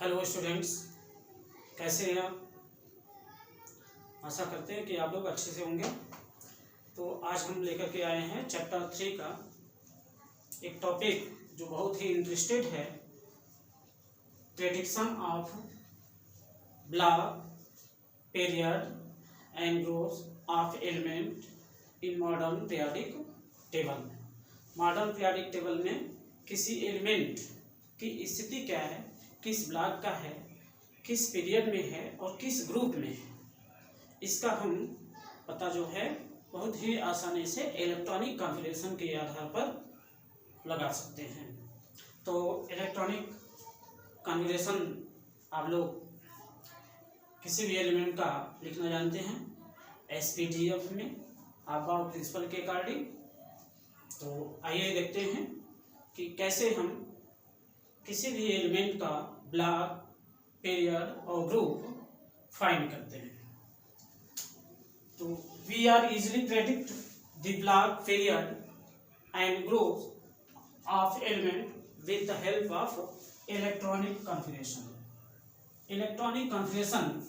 Hello students, कैसे हैं आप। आशा करते हैं कि आप लोग अच्छे से होंगे। तो आज हम लेकर के आए हैं चैप्टर 3 का एक टॉपिक जो बहुत ही इंटरेस्टेड है, prediction of block period and growth of element in modern periodic table. Modern periodic table में किसी एलिमेंट की स्थिति क्या है, किस ब्लॉक का है, किस पीरियड में है और किस ग्रुप में है, इसका हम पता जो है बहुत ही आसानी से इलेक्ट्रॉनिक कॉन्फ़िगरेशन के आधार पर लगा सकते हैं। तो इलेक्ट्रॉनिक कॉन्फ़िगरेशन आप लोग किसी भी एलिमेंट का लिखना जानते हैं SPDF में आपका प्रिंसिपल के अकॉर्डिंग। तो आइए देखते हैं कि कैसे हम किसी भी एलिमेंट का ब्लॉक पीरियड और ग्रुप फाइंड करते हैं। तो we are easily predict the block period and group of element with the help of electronic configuration. Electronic configuration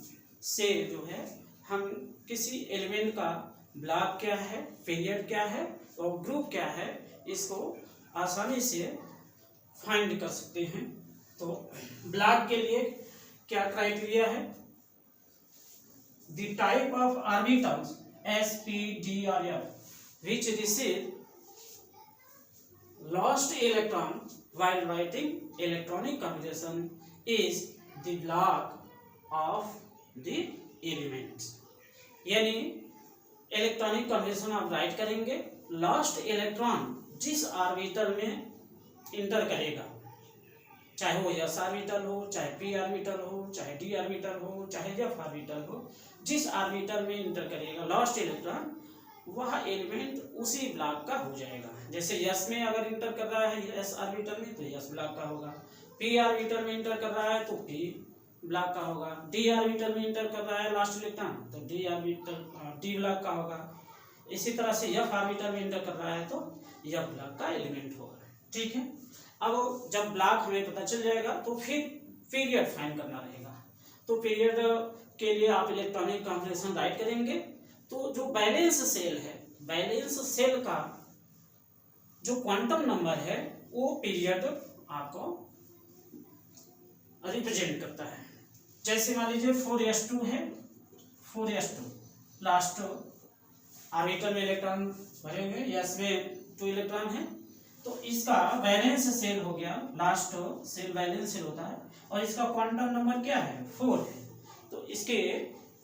से जो है हम किसी एलिमेंट का ब्लॉक क्या है, पीरियड क्या है और ग्रुप क्या है, इसको आसानी से फाइंड कर सकते हैं। तो ब्लॉक के लिए क्या क्राइटेरिया है, the type of orbitals SPDRF which receive lost electron while writing electronic configuration is the block of the elements। यानी इलेक्ट्रॉनिक कॉन्फ़िगरेशन आप राइट करेंगे, लॉस्ट इलेक्ट्रॉन जिस ऑर्बिटल में इंटर करेगा, चाहे वो S ऑर्बिटल हो, चाहे P ऑर्बिटल हो, चाहे D ऑर्बिटल हो, चाहे F ऑर्बिटल हो, जिस ऑर्बिटल में इंटर करेगा लॉस्ट इलेक्ट्रॉन, वह एलिमेंट उसी ब्लॉक का हो जाएगा। जैसे S में अगर इंटर कर रहा है S ऑर्बिटल में तो S ब्लॉक का होगा, P ऑर्बिटल में इंटर कर रहा है तो P ब्लॉक का होगा, D ऑर्बिटल में इंटर कर रहा है लास्ट इलेक्ट्रॉन तो D ऑर्बिटल D ब्लॉक का होगा। इसी तरह से F ऑर्बिटल में इंटर कर रहा है तो F ब्लॉक का एलिमेंट होगा। ठीक है, अब जब ब्लॉक हमें पता चल जाएगा तो फिर पीरियड फाइंड करना रहेगा। तो पीरियड के लिए आप इलेक्ट्रॉनिक कॉन्फ़िगरेशन राइट करेंगे। तो जो बैलेंस सेल है, बैलेंस सेल का जो क्वांटम नंबर है वो पीरियड आपको रिप्रेजेंट करता है। जैसे मान लीजिए 4s2 है, 4s2 लास्ट ऑर्बिटल में इलेक्ट्रॉन भरे हुए, S में 2 इलेक्ट्रॉन है, तो इसका वैलेंस सेल हो गया, लास्ट सेल वैलेंस सेल होता है और इसका क्वांटम नंबर क्या है, 4 है। तो इसके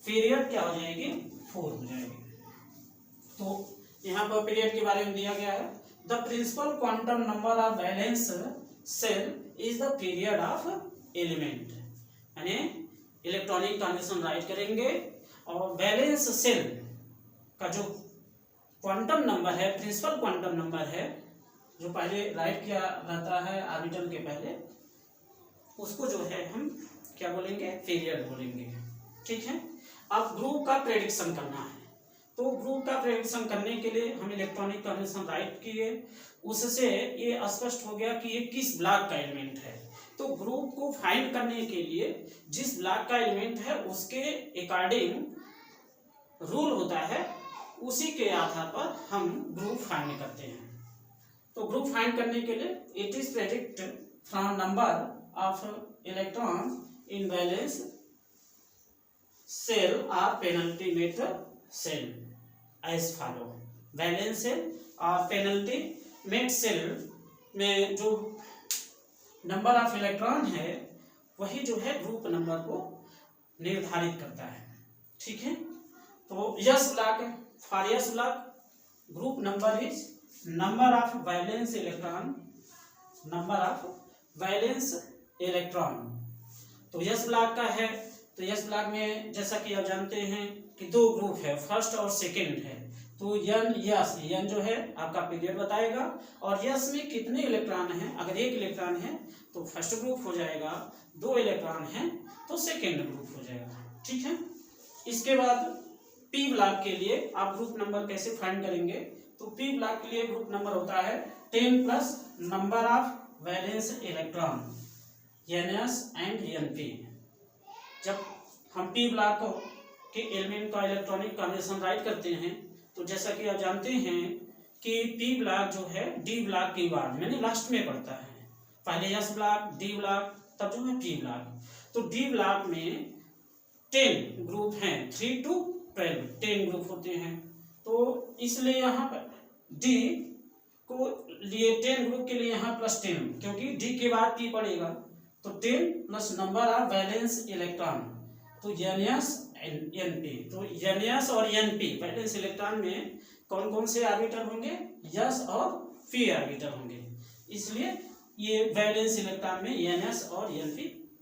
पीरियड क्या हो जाएगी, 4 हो जाएगी। तो यहाँ पर पीरियड के बारे में दिया गया है, the principal quantum number of valence shell is the period of element. यानी इलेक्ट्रॉनिक कॉन्फ़िगरेशन राइट करेंगे और वैलेंस सेल का जो क्वांटम नंबर है, प्रिंसिपल क्वांटम नंबर है, जो पहले राइट किया रहता है ऑर्बिटल के पहले, उसको जो है हम क्या बोलेंगे, पीरियड बोलेंगे। ठीक है, अब ग्रुप का प्रेडिक्शन करना है। तो ग्रुप का प्रेडिक्शन करने के लिए हम इलेक्ट्रॉनिक कॉन्फ़िगरेशन राइट किए, उससे ये स्पष्ट हो गया कि ये किस ब्लॉक का एलिमेंट है। तो ग्रुप को फाइंड करने के लिए जिस ब्लॉक का एलिमेंट है उसके अकॉर्डिंग रूल होता है, उसी के आधार पर हम ग्रुप फाइंड करते हैं। तो ग्रुप फाइंड करने के लिए it is predict from number of electron in valence shell और penultimate shell as follow. Valence shell और पेनल्टी मेट सेल में जो नंबर ऑफ इलेक्ट्रॉन है वही जो है ग्रुप नंबर को निर्धारित करता है। ठीक है, तो S block, for S block group number is number of valence electron, number of valence electron. तो S ब्लॉक का है, तो S ब्लॉक में जैसा कि आप जानते हैं कि 2 ग्रुप है, फर्स्ट और सेकंड है। तो N जो है आपका पीरियड बताएगा और S में कितने इलेक्ट्रॉन हैं। अगर 1 इलेक्ट्रॉन है तो फर्स्ट ग्रुप हो जाएगा, 2 इलेक्ट्रॉन है तो सेकेंड ग्रुप हो जाएगा। ठीक है, इसके बाद P ब्लॉक के लिए आप ग्रुप नंबर कैसे फाइंड करेंगे, तो P ब्लॉक के लिए ग्रुप नंबर होता है 10 plus number of valence electron. NS and NP। जब हम P ब्लॉक के एलिमेंट का इलेक्ट्रॉनिक कॉम्बिनेशन राइट करते हैं तो जैसा कि आप जानते हैं कि P ब्लॉक जो है D ब्लॉक के बाद मैंने लास्ट में पढ़ता है, पहले S ब्लॉक, D ब्लॉक, तब जो है P ब्लॉक। तो D ब्लॉक में 10 ग्रुप हैं, 3 to 12 10 ग्रुप होते हैं। तो इसलिए यहाँ पर D को लिए 10 ग्रुप के लिए यहाँ +10, क्योंकि D के बाद P पड़ेगा तो 10 plus number of valence electron, तो NS NP। तो NS और NP वैलेंस इलेक्ट्रॉन में कौन कौन से ऑर्बिटल होंगे, S और P ऑर्बिटल होंगे, इसलिए ये वैलेंस इलेक्ट्रॉन में NS और NP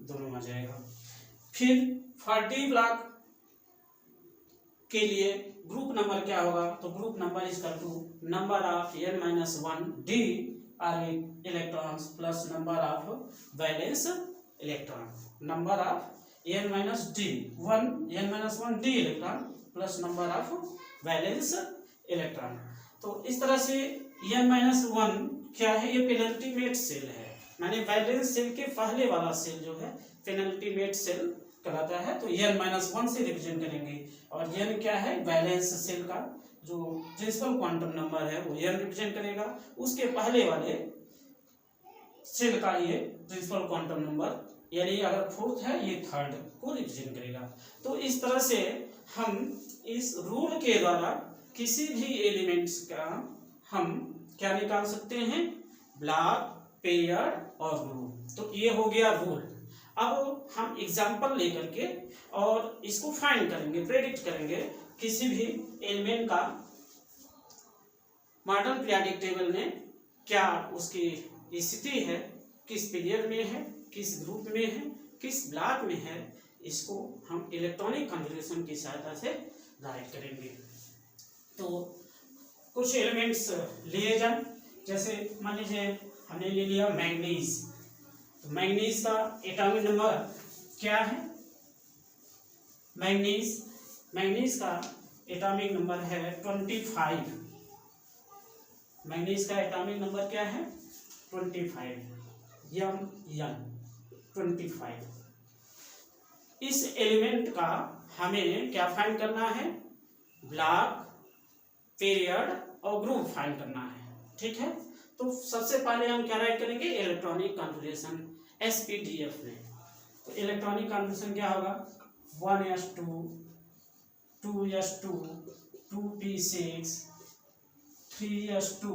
दोनों आ जाएगा। फिर 40 ब्लॉक के लिए ग्रुप नंबर क्या होगा, तो group number is equal to number of n-1 d orbit electrons plus number of valence electron, number of n-1 d electron plus number of valence electron. तो इस तरह से n-1 क्या है, ये पेनल्टीमेट सेल है, माने वैलेंस सेल के पहले वाला सेल जो है पेनल्टीमेट सेल कहलाता है। तो n-1 से रिप्रेजेंट करेंगे, और n क्या है, वैलेंस सेल का जो प्रिंसिपल क्वांटम नंबर है वो n रिप्रेजेंट करेगा, उसके पहले वाले सेल का ये प्रिंसिपल क्वांटम नंबर, यानी अगर फोर्थ है ये थर्ड को रिप्रेजेंट करेगा। तो इस तरह से हम इस रूल के द्वारा किसी भी एलिमेंट्स का हम क्या निकाल सकते हैं, ब्लॉक, पीरियड और ग्रुप। तो ये हो गया रूल। अब हम एग्जाम्पल लेकर के और इसको फाइंड करेंगे, प्रेडिक्ट करेंगे किसी भी एलिमेंट का मॉडर्न पीरियोडिक टेबल में क्या उसकी स्थिति है, किस पीरियड में है, किस ग्रुप में है, किस ब्लॉक में है, इसको हम इलेक्ट्रॉनिक कॉन्फ़िगरेशन की सहायता से राइट करेंगे। तो कुछ एलिमेंट्स लिए जाए, जैसे मान लीजिए हमने ले लिया मैंगनीज, तो मैंगनीज का एटॉमिक नंबर क्या है, मैंगनीज का एटॉमिक नंबर है 25। मैंगनीज का एटॉमिक नंबर क्या है, 25, M 25। इस एलिमेंट का हमें क्या फाइंड करना है, ब्लॉक, पीरियड और ग्रुप फाइंड करना है, ठीक है। तो सबसे पहले हम क्या राइट करेंगे, इलेक्ट्रॉनिक कॉन्फ़िगरेशन SPDF में। तो इलेक्ट्रॉनिक कॉन्फ़िगरेशन क्या होगा, 1s2 2s2 2p6 3s2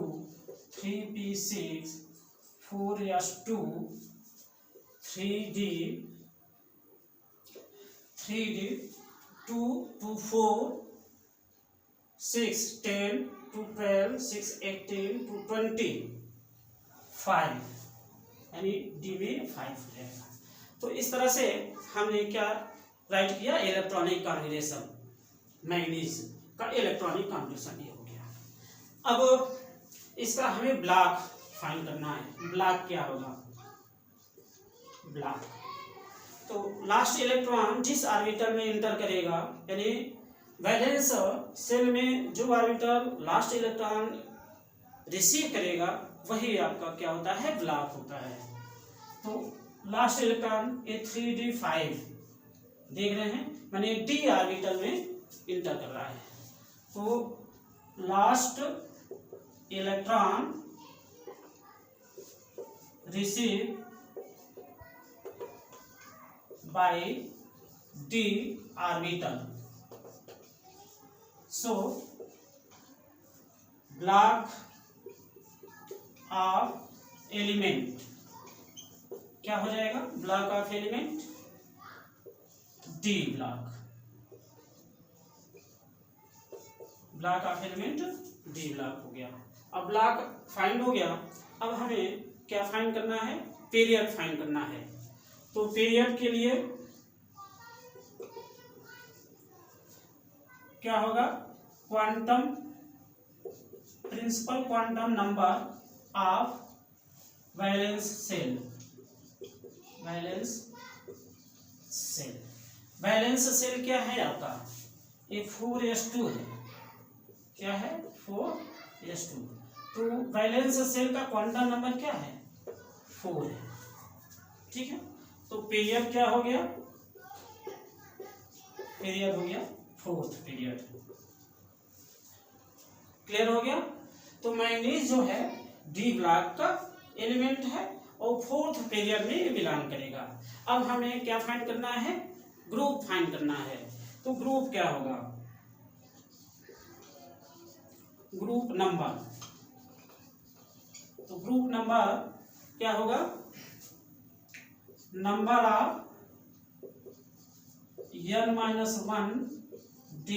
3p6 4s2 3d 2 to 4 6 10 to 12 6 18 to 25, यानी डी में 5 हो जाएगा। तो इस तरह से हमने क्या राइट किया, इलेक्ट्रॉनिक कॉन्फ़िगरेशन, मैंगनीज का इलेक्ट्रॉनिक कॉन्फ़िगरेशन ये हो गया। अब इसका हमें ब्लॉक फाइंड करना है। ब्लॉक क्या होगा, ब्लॉक तो लास्ट इलेक्ट्रॉन जिस ऑर्बिटल में इंटर करेगा, यानी वैलेंस सेल में जो ऑर्बिटल लास्ट इलेक्ट्रॉन रिसीव करेगा वही आपका क्या होता है, ब्लॉक होता है। तो लास्ट इलेक्ट्रॉन ये 3d5 देख रहे हैं, माने d ऑर्बिटल में इंटर कर रहा है। तो last electron receive by d orbital, so block of element क्या हो जाएगा, block of element D block, block of element D block हो गया। अब ब्लॉक फाइंड हो गया, अब हमें क्या फाइंड करना है, पीरियड फाइंड करना है। तो पीरियड के लिए क्या होगा, quantum principal quantum number of valence shell, valence shell क्या है आपका, ये 4s2 है, क्या है 4s2। तो वैलेंस सेल का क्वांटम नंबर क्या है, 4 है, ठीक है। तो पीरियड क्या हो गया, पीरियड हो गया फोर्थ पीरियड। क्लियर हो गया। तो मैंगनीज जो है डी ब्लॉक का एलिमेंट है और फोर्थ पीरियड में ये बिलोंग करेगा। अब हमें क्या फाइंड करना है, ग्रुप फाइंड करना है। तो ग्रुप क्या होगा, ग्रुप नंबर। तो ग्रुप नंबर क्या होगा, number of n-1 d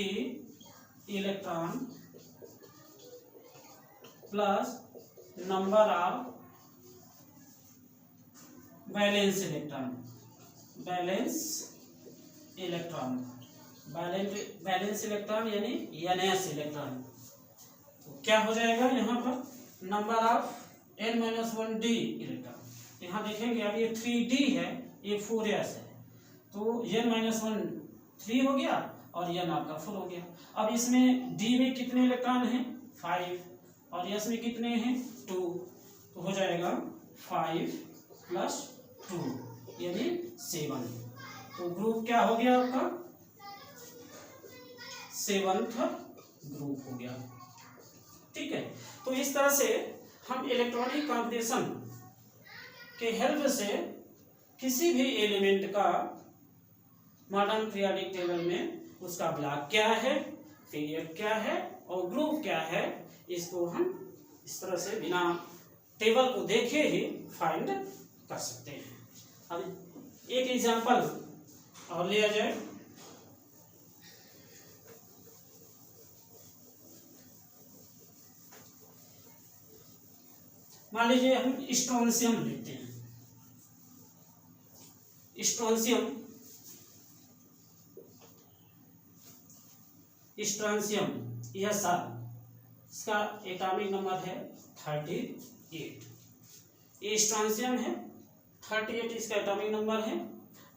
electron plus number of valence electron, balance electron, balance electron यानी ns इलेक्ट्रॉन। तो क्या हो जाएगा यहाँ पर, number of n-1 d electron. यहाँ देखेंगे अब ये 3d है, ये 4s है, तो n-1 3 हो गया और n आपका 4 हो गया। अब इसमें d में कितने इलेक्ट्रॉन हैं, 5, और s में कितने हैं, 2, तो हो जाएगा 5 + 2 यानी 7। तो ग्रुप क्या हो गया आपका, 7th ग्रुप हो गया। ठीक है। तो इस तरह से हम इलेक्ट्रॉनिक कॉम्बिनेशन के हेल्प से किसी भी एलिमेंट का मॉडर्न पीरियोडिक टेबल में उसका ब्लॉक क्या है, पीरियड क्या है और ग्रुप क्या है, इसको हम इस तरह से बिना टेबल को देखे ही फाइंड कर सकते हैं। अब एक एग्जांपल और लिया जाए। मान लीजिए हम स्ट्रोंशियम लेते हैं, स्ट्रोंशियम यह साल, इसका एटॉमिक नंबर है 38। ये स्ट्रोंशियम है, 38 इसका एटॉमिक नंबर है।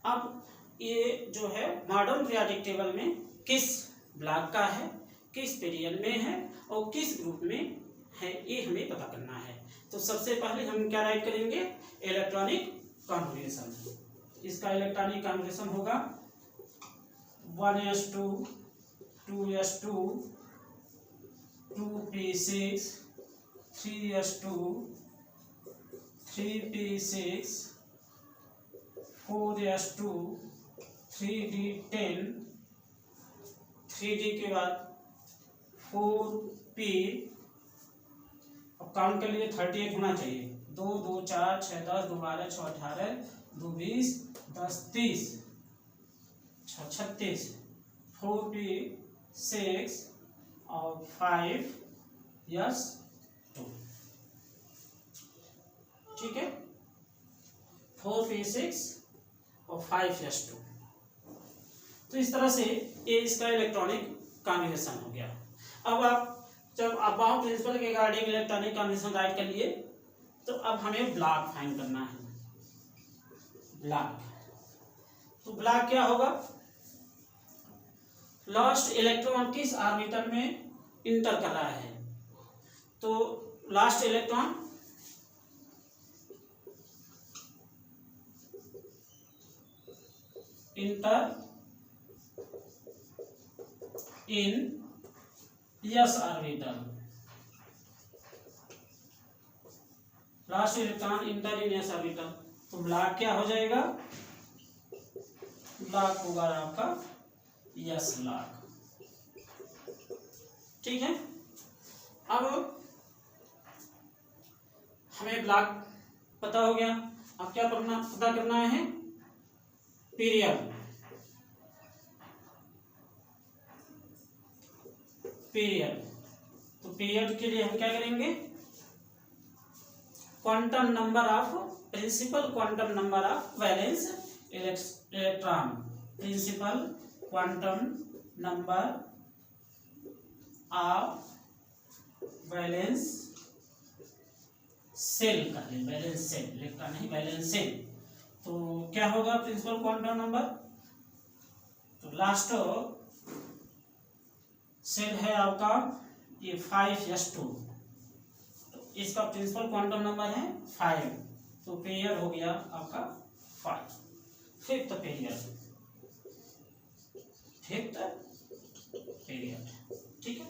अब ये जो है मॉडर्न पीरियोडिक टेबल में किस ब्लॉक का है, किस पीरियड में है और किस ग्रुप में है, ये हमें पता करना है। तो सबसे पहले हम क्या राइट करेंगे, इलेक्ट्रॉनिक कॉन्फिगरेशन। इसका इलेक्ट्रॉनिक कॉन्फिगरेशन होगा 1s2 2s2 2p6 3s2 3p6 4s2 3d10 3d के बाद 4p, अब काउंट कर लीजिए 38 होना चाहिए, 2 2 4 6 10 2 12 6 18 2 20 10 30 6 36 4p6 और 5s2। ठीक है, 4p6 और 5s2। तो इस तरह से ये इसका इलेक्ट्रॉनिक कॉम्बिनेशन हो गया। अब आप जब अबाउट प्रिंसिपल के रिगार्डिंग इलेक्ट्रॉनिक कॉम्बिनेशन राइट कर लिए, तो अब हमें ब्लॉक फाइंड करना है। ब्लॉक, तो ब्लॉक क्या होगा, लास्ट इलेक्ट्रॉन किस ऑर्बिटल में इंटर कर रहा है। तो last electron enter in s orbital, last electron enter in s orbital. तो ब्लॉक क्या हो जाएगा, ब्लॉक होगा आपका s ब्लॉक। ठीक है। अब हमें ब्लॉक पता हो गया, अब क्या पता करना है, पीरियड। पीरियड, तो पीरियड के लिए हम क्या करेंगे, quantum number of principal quantum number of valence electron, principal quantum number of valence shell का है, वैलेंस सेल, इलेक्ट्रॉन नहीं वैलेंस सेल। तो क्या होगा प्रिंसिपल क्वांटम नंबर, तो लास्ट सेल है आपका ये 5s2, तो इसका प्रिंसिपल क्वांटम नंबर है 5, तो पीरियड हो गया आपका 5। Fifth period. ठीक है,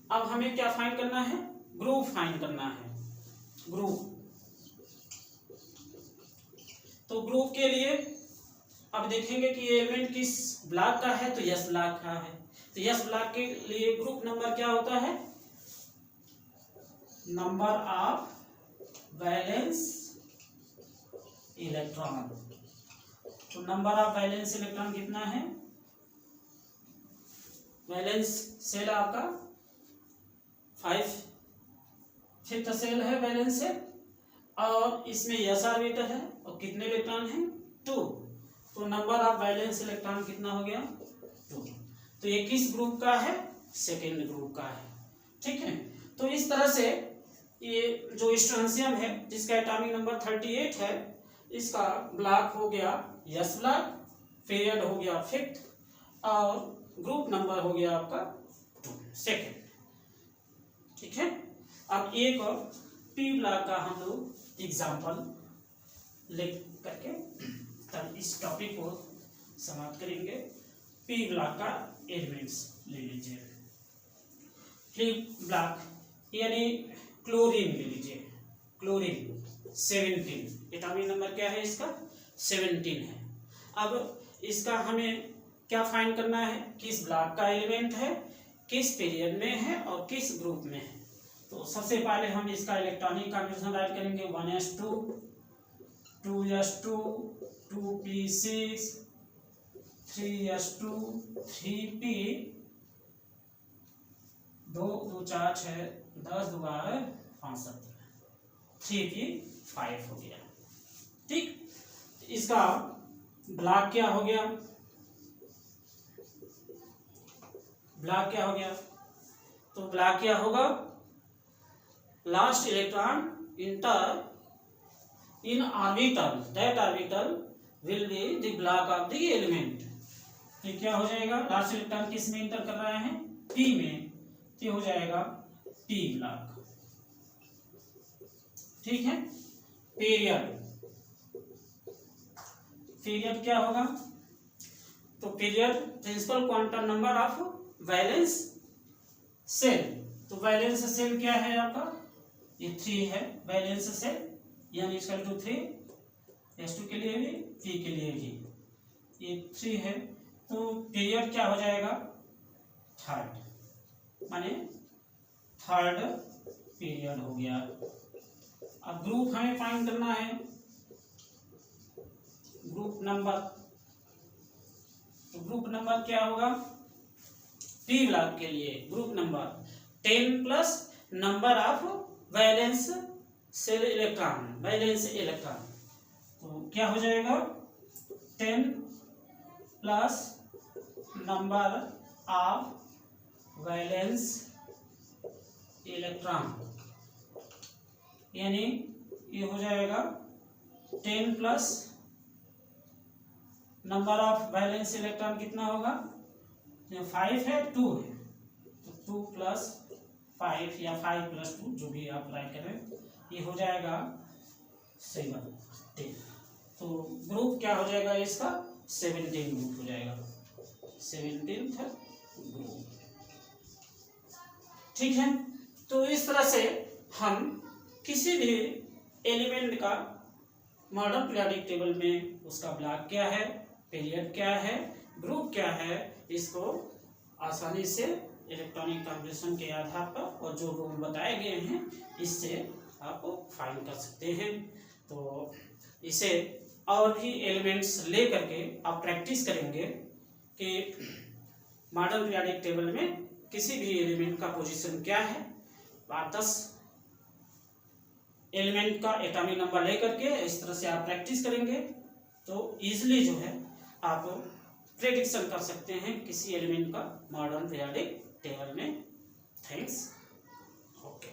अब हमें क्या फाइंड करना है? ग्रुप फाइंड करना है, ग्रुप। तो ग्रुप के लिए अब देखेंगे कि ये एलिमेंट किस ब्लॉक का है, तो यस ब्लॉक का है। तो यस ब्लॉक के लिए ग्रुप नंबर क्या होता है? Number of valence electron. तो नंबर ऑफ वैलेंस इलेक्ट्रॉन कितना है? वैलेंस सेल आपका 5, फिफ्थ सेल है वैलेंस सेल, और इसमें एस ऑर्बिटल है, और कितने इलेक्ट्रॉन हैं? 2। तो नंबर ऑफ वैलेंस इलेक्ट्रॉन कितना हो गया? 2। तो ये किस ग्रुप का है? सेकेंड ग्रुप का है। ठीक है, तो इस तरह से ये जो स्ट्रोंशियम है जिसका एटॉमिक नंबर 38 है, इसका ब्लॉक हो गया यस ब्लॉक, पीरियड हो गया फिफ्थ, और ग्रुप नंबर हो गया आपका 2, सेकेंड। ठीक है, अब एक पी ब्लॉक का हम लोग एग्जाम्पल ले करके तब इस टॉपिक को समाप्त करेंगे। पी ब्लॉक का एलिमेंट्स ले लीजिए। पी ब्लॉक यानी क्लोरीन ले लीजिए, क्लोरीन 17, एटॉमिक नंबर क्या है इसका? 17 है। अब इसका हमें क्या फाइंड करना है? किस ब्लॉक का एलिमेंट है, किस पीरियड में है, और किस ग्रुप में है। तो सबसे पहले हम इसका इलेक्ट्रॉनिक कॉन्फ़िगरेशन राइट करेंगे। 1s2, 2s2, 2p6, 3s2, 3p, 2 2 4 6 10 2 12 5 17, 3p5 हो गया। ठीक, इसका ब्लॉक क्या हो गया? ब्लॉक क्या हो गया? तो ब्लॉक क्या होगा? Last electron enter in orbital, that orbital will be the block of the element. तो क्या हो जाएगा? लास्ट इलेक्ट्रॉन किस में इंटर कर रहा है? पी में, तो हो जाएगा पी ब्लॉक। ठीक है, पीरियड, पीरियड क्या होगा? तो period principal quantum number of valence shell. तो वैलेंस सेल क्या है आपका? ये 3 है वैलेंस सेल, यानी इसका 3, S2 के लिए भी, P के लिए भी ये 3 है। तो पीरियड क्या हो जाएगा? थर्ड, माने थर्ड पीरियड हो गया। अब ग्रुप हमें फाइंड करना है, ग्रुप नंबर। तो ग्रुप नंबर क्या होगा? पी ब्लॉक के लिए group number 10 plus number of valence shell electron, valence electron. तो क्या हो जाएगा? 10 plus number of valence electron, यानी ये हो जाएगा 10 plus number of valence electron कितना होगा? 5 है, 2 है, तो 2 प्लस 5 या 5 प्लस 2 जो भी आप राइट करें, ये हो जाएगा 17। तो ग्रुप क्या हो जाएगा इसका? 17 ग्रुप हो जाएगा, 17th ग्रुप। ठीक है, तो इस तरह से हम किसी भी एलिमेंट का मॉडर्न पीरियोडिक टेबल में उसका ब्लॉक क्या है, पीरियड क्या है, ग्रुप क्या है, इसको आसानी से इलेक्ट्रॉनिक कॉन्फ़िगरेशन के आधार पर और जो रूल बताए गए हैं इससे आप फाइंड कर सकते हैं। तो इसे और भी एलिमेंट्स ले करके आप प्रैक्टिस करेंगे कि मॉडर्न पीरियोडिक टेबल में किसी भी एलिमेंट का पोजीशन क्या है। आप 10 एलिमेंट का एटॉमिक नंबर ले करके इस तरह से आप प्रैक्टिस करेंगे तो इजीली जो है आप प्रेडिक्शन कर सकते हैं किसी एलिमेंट का मॉडर्न पीरियोडिक टेबल में। Thanks, okay.